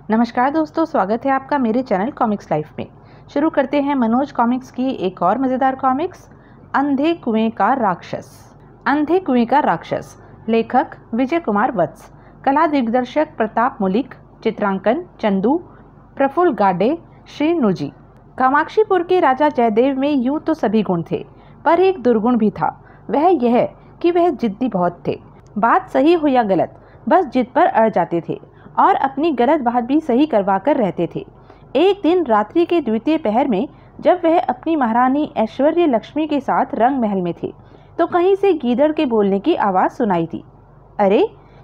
नमस्कार दोस्तों, स्वागत है आपका मेरे चैनल कॉमिक्स लाइफ में। शुरू करते हैं मनोज कॉमिक्स की एक और मज़ेदार कॉमिक्स, अंधे कुएं का राक्षस। अंधे कुएं का राक्षस, लेखक विजय कुमार वत्स, कला दिग्दर्शक प्रताप मुलिक, चित्रांकन चंदू, प्रफुल्ल गाडे, श्री नुजी। कामाक्षीपुर के राजा जयदेव में यूं तो सभी गुण थे, पर एक दुर्गुण भी था। वह यह कि वह जिद्दी बहुत थे। बात सही हो या गलत, बस जिद पर अड़ जाते थे और अपनी गलत बात भी सही करवा कर रहते थे। एक दिन रात्रि के द्वितीय पहर में जब वह अपनी महारानी ऐश्वर्य लक्ष्मी के साथ रंग महल में थे, तो कहीं से गीदड़ के बोलने की आवाज़ सुनाई थी। अरे,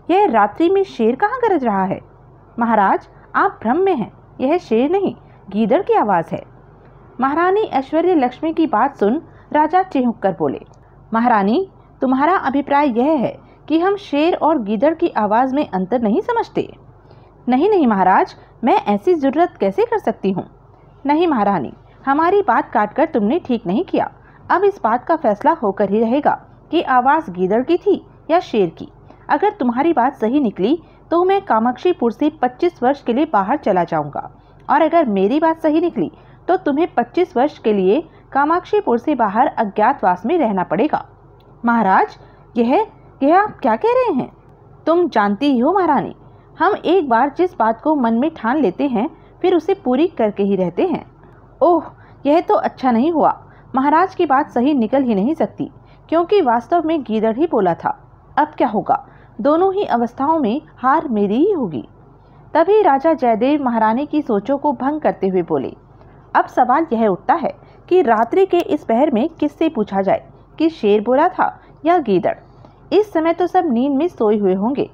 यह रात्रि में शेर कहाँ गरज रहा है? महाराज, आप भ्रम में हैं, यह शेर नहीं, गीदड़ की आवाज़ है। महारानी ऐश्वर्य लक्ष्मी की बात सुन राजा चिहुक कर बोले, महारानी, तुम्हारा अभिप्राय यह है कि हम शेर और गीदड़ की आवाज़ में अंतर नहीं समझते? नहीं महाराज, मैं ऐसी जरूरत कैसे कर सकती हूँ? नहीं महारानी, हमारी बात काटकर तुमने ठीक नहीं किया। अब इस बात का फैसला होकर ही रहेगा कि आवाज़ गीदड़ की थी या शेर की। अगर तुम्हारी बात सही निकली तो मैं कामाक्षीपुर से 25 वर्ष के लिए बाहर चला जाऊंगा, और अगर मेरी बात सही निकली तो तुम्हें 25 वर्ष के लिए कामाक्षीपुर से बाहर अज्ञातवास में रहना पड़ेगा। महाराज, यह आप क्या कह रहे हैं? तुम जानती ही हो महारानी, हम एक बार जिस बात को मन में ठान लेते हैं फिर उसे पूरी करके ही रहते हैं। ओह, यह तो अच्छा नहीं हुआ। महाराज की बात सही निकल ही नहीं सकती, क्योंकि वास्तव में गीदड़ ही बोला था। अब क्या होगा? दोनों ही अवस्थाओं में हार मेरी ही होगी। तभी राजा जयदेव महारानी की सोचों को भंग करते हुए बोले, अब सवाल यह उठता है कि रात्रि के इस पहर में किससे पूछा जाए कि शेर बोला था या गीदड़। इस समय तो सब नींद में सोए हुए होंगे।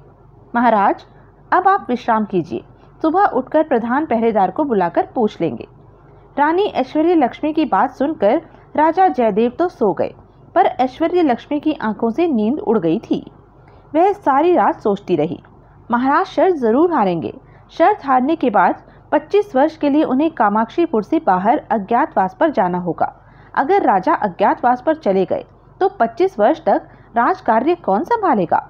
महाराज, अब आप विश्राम कीजिए, सुबह उठकर प्रधान पहरेदार को बुलाकर पूछ लेंगे। रानी ऐश्वर्य लक्ष्मी की बात सुनकर राजा जयदेव तो सो गए, पर ऐश्वर्य लक्ष्मी की आंखों से नींद उड़ गई थी। वह सारी रात सोचती रही। महाराज शर्त जरूर हारेंगे। शर्त हारने के बाद 25 वर्ष के लिए उन्हें कामाक्षीपुर से बाहर अज्ञातवास पर जाना होगा। अगर राजा अज्ञातवास पर चले गए तो 25 वर्ष तक राजकार्य कौन संभालेगा?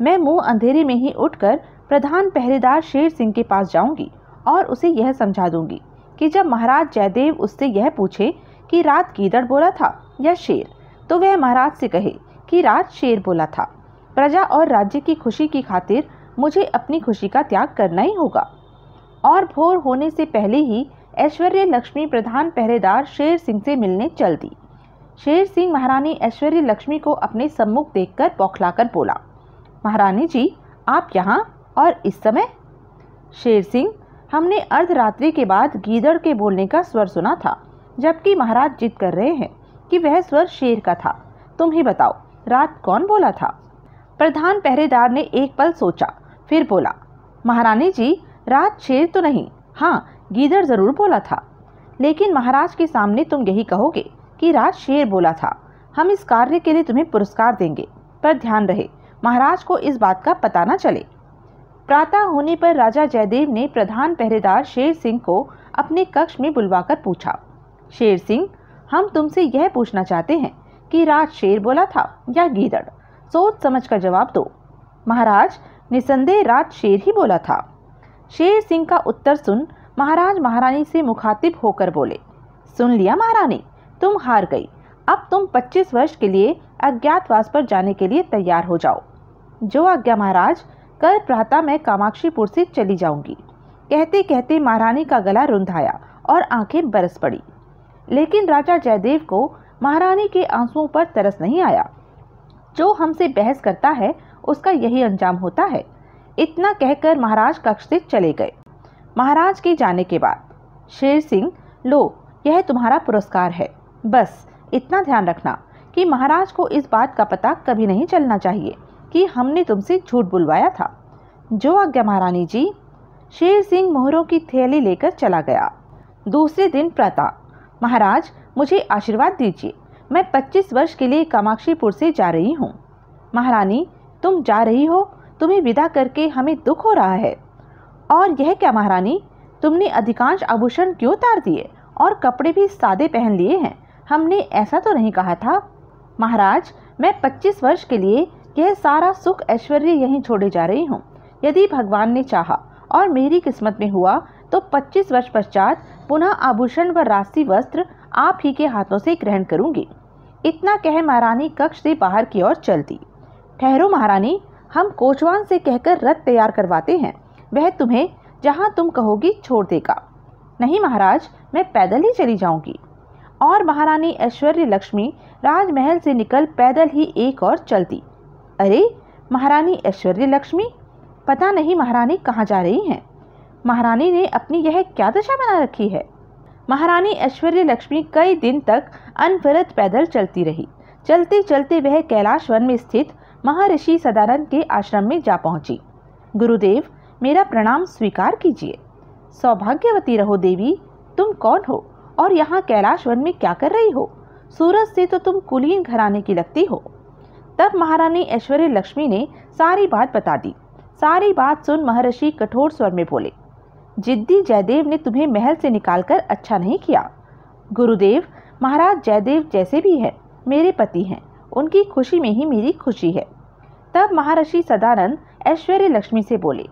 मैं मुंह अंधेरे में ही उठकर प्रधान पहरेदार शेर सिंह के पास जाऊंगी और उसे यह समझा दूंगी कि जब महाराज जयदेव उससे यह पूछे कि रात गीदड़ बोला था या शेर, तो वह महाराज से कहे कि रात शेर बोला था। प्रजा और राज्य की खुशी की खातिर मुझे अपनी खुशी का त्याग करना ही होगा। और भोर होने से पहले ही ऐश्वर्य लक्ष्मी प्रधान पहरेदार शेर सिंह से मिलने चल दी। शेर सिंह महारानी ऐश्वर्य लक्ष्मी को अपने सम्मुख देखकर बौखलाकर बोला, महारानी जी, आप यहाँ और इस समय? शेर सिंह, हमने अर्धरात्रि के बाद गीदड़ के बोलने का स्वर सुना था, जबकि महाराज जिद कर रहे हैं कि वह स्वर शेर का था। तुम ही बताओ, रात कौन बोला था? प्रधान पहरेदार ने एक पल सोचा, फिर बोला, महारानी जी, रात शेर तो नहीं, हाँ गीदड़ जरूर बोला था। लेकिन महाराज के सामने तुम यही कहोगे कि रात शेर बोला था। हम इस कार्य के लिए तुम्हें पुरस्कार देंगे, पर ध्यान रहे महाराज को इस बात का पता न चले। प्रातः होने पर राजा जयदेव ने प्रधान पहरेदार शेर सिंह को अपने कक्ष में बुलवाकर पूछा, शेर सिंह, हम तुमसे यह पूछना चाहते हैं कि रात शेर बोला था या गीदड़? सोच समझ कर जवाब दो। महाराज, निसंदेह रात शेर ही बोला था। शेर सिंह का उत्तर सुन महाराज महारानी से मुखातिब होकर बोले, सुन लिया महारानी, तुम हार गई। अब तुम 25 वर्ष के लिए अज्ञातवास पर जाने के लिए तैयार हो जाओ। जो आज्ञा महाराज, कल प्रातः मैं कामाक्षीपुर से चली जाऊंगी। कहते कहते महारानी का गला रुंधाया और आंखें बरस पड़ी। लेकिन राजा जयदेव को महारानी के आंसुओं पर तरस नहीं आया। जो हमसे बहस करता है उसका यही अंजाम होता है। इतना कहकर महाराज कक्ष से चले गए। महाराज के जाने के बाद शेर सिंह, लो, यह तुम्हारा पुरस्कार है। बस इतना ध्यान रखना कि महाराज को इस बात का पता कभी नहीं चलना चाहिए कि हमने तुमसे झूठ बुलवाया था। जो आज्ञा महारानी जी। शेर सिंह मोहरों की थैली लेकर चला गया। दूसरे दिन प्रातः, महाराज, मुझे आशीर्वाद दीजिए, मैं 25 वर्ष के लिए कामाक्षीपुर से जा रही हूँ। महारानी, तुम जा रही हो? तुम्हें विदा करके हमें दुख हो रहा है। और यह क्या महारानी, तुमने अधिकांश आभूषण क्यों उतार दिए और कपड़े भी सादे पहन लिए हैं? हमने ऐसा तो नहीं कहा था। महाराज, मैं 25 वर्ष के लिए यह सारा सुख ऐश्वर्य यहीं छोड़े जा रही हूँ। यदि भगवान ने चाहा और मेरी किस्मत में हुआ तो 25 वर्ष पश्चात पुनः आभूषण व राशि वस्त्र आप ही के हाथों से ग्रहण करूंगी। इतना कह महारानी कक्ष से बाहर की ओर चल दी। ठहरो महारानी, हम कोचवान से कहकर रथ तैयार करवाते हैं, वह तुम्हें जहां तुम कहोगी छोड़ देगा। नहीं महाराज, मैं पैदल ही चली जाऊंगी। और महारानी ऐश्वर्य लक्ष्मी राजमहल से निकल पैदल ही एक और चल दी। अरे महारानी ऐश्वर्य लक्ष्मी, पता नहीं महारानी कहाँ जा रही हैं। महारानी ने अपनी यह क्या दशा बना रखी है। महारानी ऐश्वर्य लक्ष्मी कई दिन तक अनवरत पैदल चलती रही। चलते चलते वह कैलाश वन में स्थित महर्षि सदानंद के आश्रम में जा पहुंची। गुरुदेव, मेरा प्रणाम स्वीकार कीजिए। सौभाग्यवती रहो देवी। तुम कौन हो और यहाँ कैलाश वन में क्या कर रही हो? सूरज से तो तुम कुलीन घराने की लगती हो। तब महारानी ऐश्वर्य लक्ष्मी ने सारी बात बता दी। सारी बात सुन महर्षि कठोर स्वर में बोले, जिद्दी जयदेव ने तुम्हें महल से निकालकर अच्छा नहीं किया। गुरुदेव, महाराज जयदेव जैसे भी है मेरे पति हैं, उनकी खुशी में ही मेरी खुशी है। तब महर्षि सदानंद ऐश्वर्य लक्ष्मी से बोले,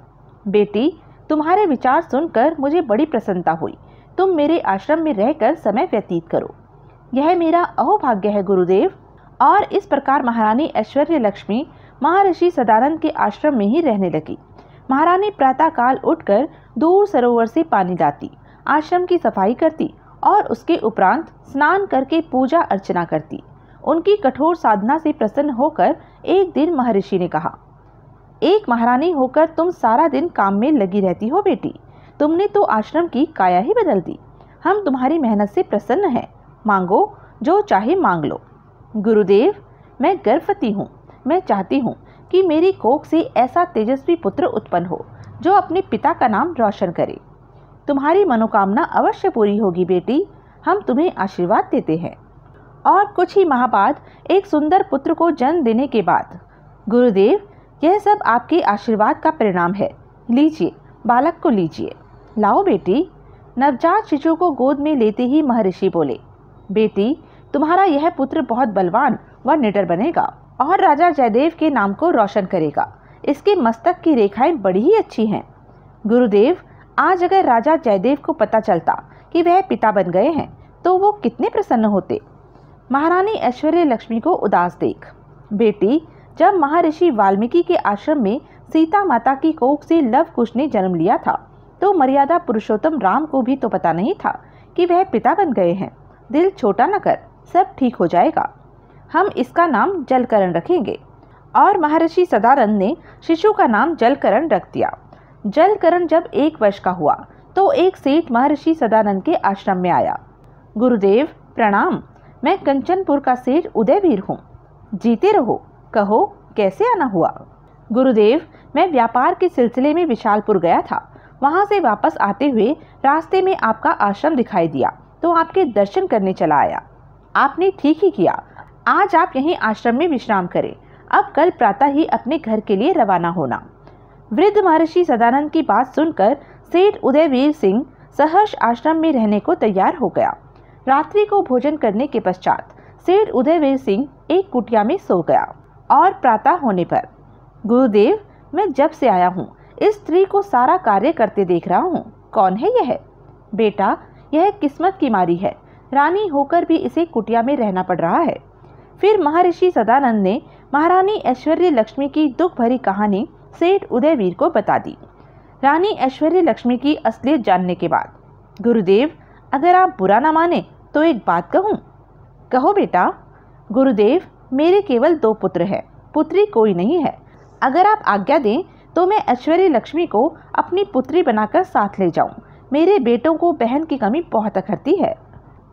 बेटी, तुम्हारे विचार सुनकर मुझे बड़ी प्रसन्नता हुई। तुम मेरे आश्रम में रहकर समय व्यतीत करो, यह मेरा अहोभाग्य है गुरुदेव। और इस प्रकार महारानी ऐश्वर्य लक्ष्मी महर्षि सदानंद के आश्रम में ही रहने लगी। महारानी प्रातःकाल उठकर दूर सरोवर से पानी लाती, आश्रम की सफाई करती और उसके उपरांत स्नान करके पूजा अर्चना करती। उनकी कठोर साधना से प्रसन्न होकर एक दिन महर्षि ने कहा, एक महारानी होकर तुम सारा दिन काम में लगी रहती हो बेटी। तुमने तो आश्रम की काया ही बदल दी। हम तुम्हारी मेहनत से प्रसन्न हैं। मांगो, जो चाहे मांग लो। गुरुदेव, मैं गर्भवती हूँ। मैं चाहती हूँ कि मेरी कोख से ऐसा तेजस्वी पुत्र उत्पन्न हो जो अपने पिता का नाम रोशन करे। तुम्हारी मनोकामना अवश्य पूरी होगी बेटी। हम तुम्हें आशीर्वाद देते हैं। और कुछ ही माह बाद एक सुंदर पुत्र को जन्म देने के बाद, गुरुदेव, यह सब आपके आशीर्वाद का परिणाम है। लीजिए, बालक को लीजिए। लाओ बेटी। नवजात शिशु को गोद में लेते ही महर्षि बोले, बेटी, तुम्हारा यह पुत्र बहुत बलवान व निडर बनेगा और राजा जयदेव के नाम को रोशन करेगा। इसके मस्तक की रेखाएं बड़ी ही अच्छी हैं। गुरुदेव, आज अगर राजा जयदेव को पता चलता कि वह पिता बन गए हैं तो वो कितने प्रसन्न होते। महारानी ऐश्वर्य लक्ष्मी को उदास देख, बेटी, जब महर्षि वाल्मीकि के आश्रम में सीता माता की कोख से लव कुश ने जन्म लिया था तो मर्यादा पुरुषोत्तम राम को भी तो पता नहीं था कि वह पिता बन गए हैं। दिल छोटा न कर, सब ठीक हो जाएगा। हम इसका नाम जलकरण रखेंगे। और महर्षि सदानंद ने शिशु का नाम जलकरण रख दिया। जलकरण जब 1 वर्ष का हुआ तो एक सेठ महर्षि सदानंद के आश्रम में आया। गुरुदेव प्रणाम, मैं कंचनपुर का सेठ उदयवीर हूँ। जीते रहो, कहो कैसे आना हुआ। गुरुदेव, मैं व्यापार के सिलसिले में विशालपुर गया था। वहाँ से वापस आते हुए रास्ते में आपका आश्रम दिखाई दिया तो आपके दर्शन करने चला आया। आपने ठीक ही किया। आज आप यहीं आश्रम में विश्राम करें। अब कल प्रातः ही अपने घर के लिए रवाना होना। वृद्ध महर्षि सदानंद की बात सुनकर सेठ उदयवीर सिंह सहर्ष आश्रम में रहने को तैयार हो गया। रात्रि को भोजन करने के पश्चात सेठ उदयवीर सिंह एक कुटिया में सो गया। और प्रातः होने पर, गुरुदेव, मैं जब से आया हूँ इस स्त्री को सारा कार्य करते देख रहा हूँ। कौन है यह? बेटा, यह किस्मत की मारी है। रानी होकर भी इसे कुटिया में रहना पड़ रहा है। फिर महर्षि सदानंद ने महारानी ऐश्वर्य लक्ष्मी की दुख भरी कहानी सेठ उदयवीर को बता दी। रानी ऐश्वर्य लक्ष्मी की असलियत जानने के बाद, गुरुदेव, अगर आप बुरा न माने तो एक बात कहूँ। कहो बेटा। गुरुदेव, मेरे केवल 2 पुत्र हैं, पुत्री कोई नहीं है। अगर आप आज्ञा दें तो मैं ऐश्वर्य लक्ष्मी को अपनी पुत्री बनाकर साथ ले जाऊं। मेरे बेटों को बहन की कमी बहुत अखरती है।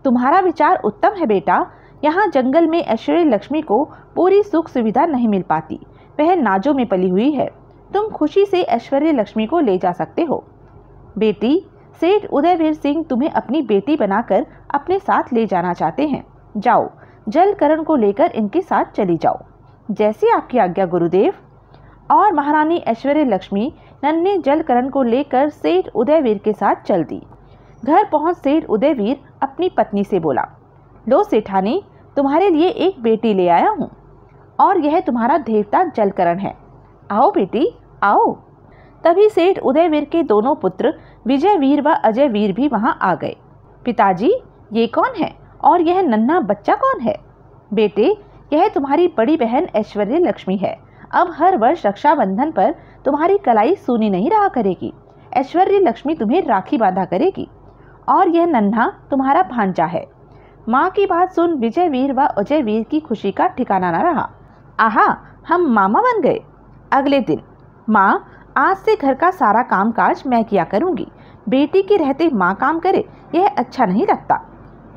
तुम्हारा विचार उत्तम है बेटा। यहाँ जंगल में ऐश्वर्य लक्ष्मी को पूरी सुख सुविधा नहीं मिल पाती। वह नाजों में पली हुई है। तुम खुशी से ऐश्वर्य लक्ष्मी को ले जा सकते हो। बेटी, सेठ उदयवीर सिंह तुम्हें अपनी बेटी बनाकर अपने साथ ले जाना चाहते हैं। जाओ, जलकरण को लेकर इनके साथ चली जाओ। जैसी आपकी आज्ञा गुरुदेव। और महारानी ऐश्वर्य लक्ष्मी नन्हे जलकरण को लेकर सेठ उदयवीर के साथ चल दी। घर पहुंच सेठ उदयवीर अपनी पत्नी से बोला, लो सेठानी, तुम्हारे लिए एक बेटी ले आया हूँ और यह तुम्हारा देवता जलकरण है। आओ बेटी, आओ। तभी सेठ उदयवीर के दोनों पुत्र विजयवीर व अजयवीर भी वहां आ गए। पिताजी, ये कौन है और यह नन्हा बच्चा कौन है? बेटे, यह तुम्हारी बड़ी बहन ऐश्वर्य लक्ष्मी है। अब हर वर्ष रक्षाबंधन पर तुम्हारी कलाई सूनी नहीं रहा करेगी। ऐश्वर्य लक्ष्मी तुम्हें राखी बांधा करेगी। और यह नन्हा तुम्हारा भांजा है। माँ की बात सुन विजयवीर व अजयवीर की खुशी का ठिकाना न रहा। आहा, हम मामा बन गए। अगले दिन, माँ, आज से घर का सारा कामकाज मैं किया करूँगी। बेटी के रहते माँ काम करे, यह अच्छा नहीं लगता।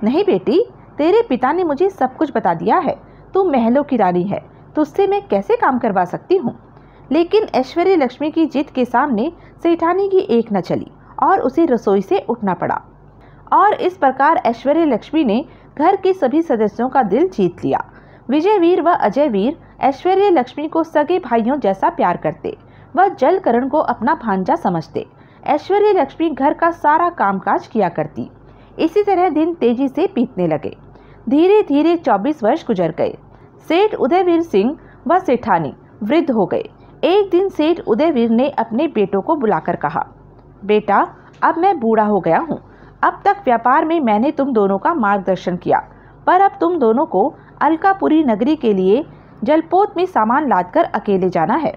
नहीं बेटी, तेरे पिता ने मुझे सब कुछ बता दिया है। तू महलों की रानी है, तुझसे मैं कैसे काम करवा सकती हूँ? लेकिन ऐश्वर्य लक्ष्मी की जिद के सामने सेठानी की एक न चली और उसे रसोई से उठना पड़ा। और इस प्रकार ऐश्वर्य लक्ष्मी ने घर के सभी सदस्यों का दिल जीत लिया। विजयवीर व अजयवीर ऐश्वर्य लक्ष्मी को सगे भाइयों जैसा प्यार करते व जलकरण को अपना भांजा समझते। ऐश्वर्य लक्ष्मी घर का सारा कामकाज किया करती। इसी तरह दिन तेजी से बीतने लगे। धीरे धीरे 24 वर्ष गुजर गए। सेठ उदयवीर सिंह व सेठानी वृद्ध हो गए। एक दिन सेठ उदयवीर ने अपने बेटों को बुलाकर कहा, बेटा, अब मैं बूढ़ा हो गया हूँ। अब तक व्यापार में मैंने तुम दोनों का मार्गदर्शन किया, पर अब तुम दोनों को अलकापुरी नगरी के लिए जलपोत में सामान लादकर अकेले जाना है।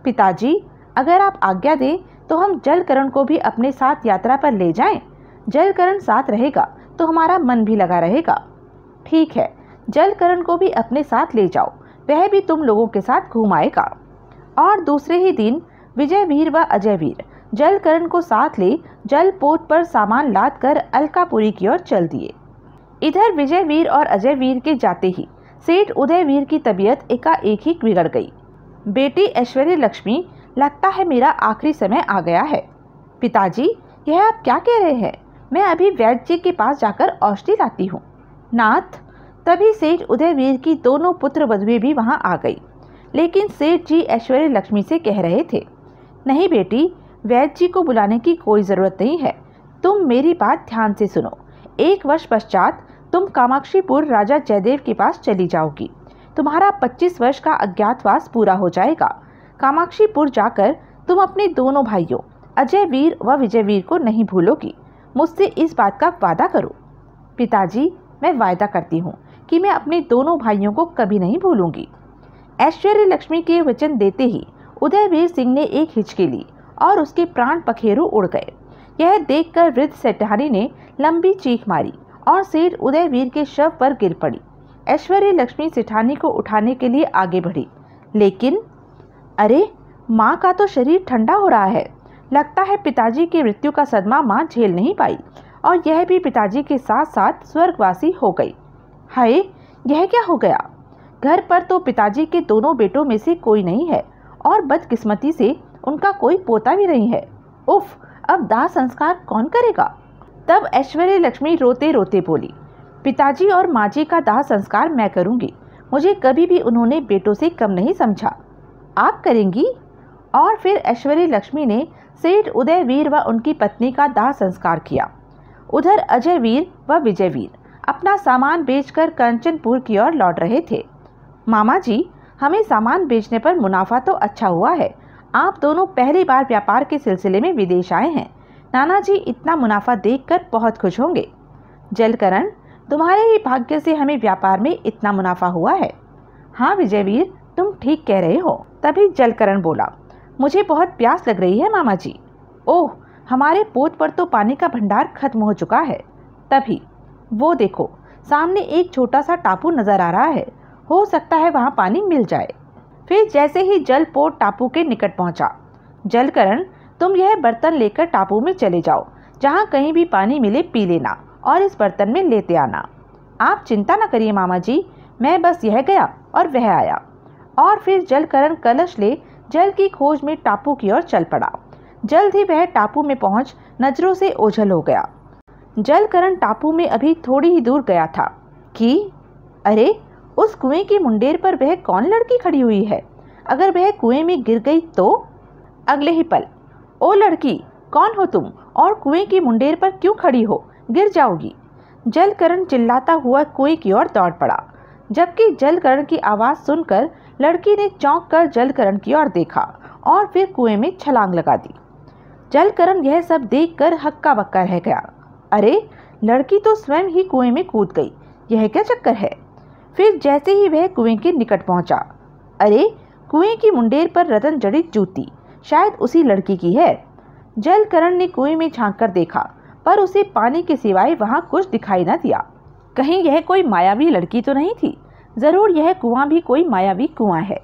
पिताजी, अगर आप आज्ञा दें तो हम जलकरण को भी अपने साथ यात्रा पर ले जाएं। जलकरण साथ रहेगा तो हमारा मन भी लगा रहेगा। ठीक है, जलकरण को भी अपने साथ ले जाओ, वह भी तुम लोगों के साथ घूम आएगा। और दूसरे ही दिन विजयवीर व अजयवीर जलकरण को साथ ले जलपोत पर सामान लादकर अलकापुरी की ओर चल दिए। इधर विजयवीर और अजयवीर के जाते ही सेठ उदयवीर की तबीयत एकाएक ही बिगड़ गई। बेटी ऐश्वर्य लक्ष्मी, लगता है मेरा आखिरी समय आ गया है। पिताजी, यह आप क्या कह रहे हैं? मैं अभी वैद्य जी के पास जाकर औषधि लाती हूँ। नाथ, तभी सेठ उदयवीर की दोनों पुत्र वधुएं भी वहां आ गई। लेकिन सेठ जी ऐश्वर्य लक्ष्मी से कह रहे थे, नहीं बेटी, वैद्य जी को बुलाने की कोई ज़रूरत नहीं है। तुम मेरी बात ध्यान से सुनो। 1 वर्ष पश्चात तुम कामाक्षीपुर राजा जयदेव के पास चली जाओगी। तुम्हारा 25 वर्ष का अज्ञातवास पूरा हो जाएगा। कामाक्षीपुर जाकर तुम अपने दोनों भाइयों अजयवीर व विजयवीर को नहीं भूलोगी। मुझसे इस बात का वादा करो। पिताजी, मैं वायदा करती हूँ कि मैं अपने दोनों भाइयों को कभी नहीं भूलूंगी। ऐश्वर्य लक्ष्मी के वचन देते ही उदयवीर सिंह ने एक हिचकी ली और उसके प्राण पखेरु उड़ गए। यह देखकर वृद्ध सेठानी ने लंबी चीख मारी और सेठ उदयवीर के शव पर गिर पड़ी। ऐश्वर्य लक्ष्मी सेठानी को उठाने के लिए आगे बढ़ी, लेकिन अरे, माँ का तो शरीर ठंडा हो रहा है। लगता है पिताजी की मृत्यु का सदमा माँ झेल नहीं पाई और यह भी पिताजी के साथ साथ स्वर्गवासी हो गई। हाय, यह क्या हो गया? घर पर तो पिताजी के दोनों बेटों में से कोई नहीं है और बदकिस्मती से उनका कोई पोता भी नहीं है। उफ, अब दाह संस्कार कौन करेगा? तब ऐश्वर्य लक्ष्मी रोते रोते बोली, पिताजी और माँ जी का दाह संस्कार मैं करूँगी। मुझे कभी भी उन्होंने बेटों से कम नहीं समझा। आप करेंगी? और फिर ऐश्वर्य लक्ष्मी ने सेठ उदयवीर व उनकी पत्नी का दाह संस्कार किया। उधर अजयवीर व विजयवीर अपना सामान बेचकर कंचनपुर की ओर लौट रहे थे। मामा जी, हमें सामान बेचने पर मुनाफा तो अच्छा हुआ है। आप दोनों पहली बार व्यापार के सिलसिले में विदेश आए हैं। नाना जी इतना मुनाफा देखकर बहुत खुश होंगे। जलकरण, तुम्हारे ही भाग्य से हमें व्यापार में इतना मुनाफा हुआ है। हाँ विजयवीर, तुम ठीक कह रहे हो। तभी जलकरण बोला, मुझे बहुत प्यास लग रही है मामा जी। ओह, हमारे पोत पर तो पानी का भंडार खत्म हो चुका है। तभी वो देखो, सामने एक छोटा सा टापू नजर आ रहा है। हो सकता है वहाँ पानी मिल जाए। फिर जैसे ही जलपोत टापू के निकट पहुँचा, जलकरण, तुम यह बर्तन लेकर टापू में चले जाओ। जहाँ कहीं भी पानी मिले पी लेना और इस बर्तन में लेते आना। आप चिंता न करिए मामा जी, मैं बस यह गया और वह आया। और फिर जलकरण कलश ले जल की खोज में टापू की ओर चल पड़ा। जल्द ही वह टापू में पहुंच नजरों से ओझल हो गया। जलकरण टापू में अभी थोड़ी ही दूर गया था कि अरे, उस कुएं की मुंडेर पर वह कौन लड़की खड़ी हुई है? अगर वह कुएं में गिर गई तो? अगले ही पल, ओ लड़की, कौन हो तुम और कुएं की मुंडेर पर क्यों खड़ी हो? गिर जाओगी। जलकरण चिल्लाता हुआ कुएं की ओर दौड़ पड़ा। जबकि जलकरण की आवाज़ सुनकर लड़की ने चौंक कर जलकरण की ओर देखा और फिर कुएं में छलांग लगा दी। जलकरण यह सब देखकर हक्का बक्का रह गया। अरे, लड़की तो स्वयं ही कुएं में कूद गई, यह क्या चक्कर है। फिर जैसे ही वह कुएं के निकट पहुंचा, अरे, कुएं की मुंडेर पर रतन जड़ित जूती, शायद उसी लड़की की है। जलकरण ने कुएं में झांक कर देखा, पर उसे पानी के सिवाय वहां कुछ दिखाई न दिया। कहीं यह कोई मायावी लड़की तो नहीं थी। जरूर यह कुआं भी कोई मायावी कुआं है।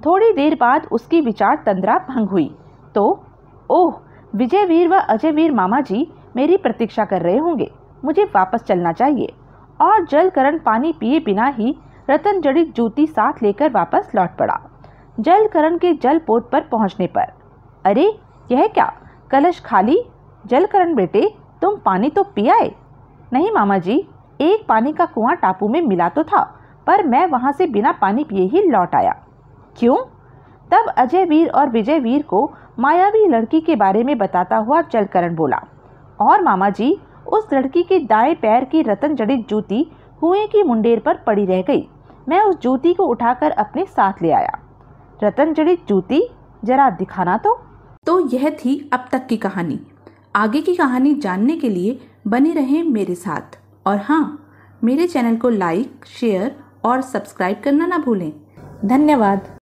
थोड़ी देर बाद उसकी विचार तंद्रा भंग हुई तो ओह, विजयवीर व अजयवीर मामा जी मेरी प्रतीक्षा कर रहे होंगे, मुझे वापस चलना चाहिए। और जलकरण पानी पिए बिना ही रतन जड़ित जूती साथ लेकर वापस लौट पड़ा। जलकरण के जलपोत पर पहुंचने पर, अरे, यह क्या, कलश खाली। जलकरण बेटे, तुम पानी तो पी आए। नहीं मामा जी, एक पानी का कुआं टापू में मिला तो था, पर मैं वहां से बिना पानी पिए ही लौट आया। क्यों? तब अजयवीर और विजयवीर को मायावी लड़की के बारे में बताता हुआ जलकरण बोला। और मामा जी, उस लड़की के दाएं पैर की रतन जड़ित जूती कुएं की मुंडेर पर पड़ी रह गई। मैं उस जूती को उठाकर अपने साथ ले आया। रतन जड़ित जूती, जरा दिखाना तो यह थी अब तक की कहानी। आगे की कहानी जानने के लिए बने रहें मेरे साथ। और हाँ, मेरे चैनल को लाइक, शेयर और सब्सक्राइब करना ना भूलें। धन्यवाद।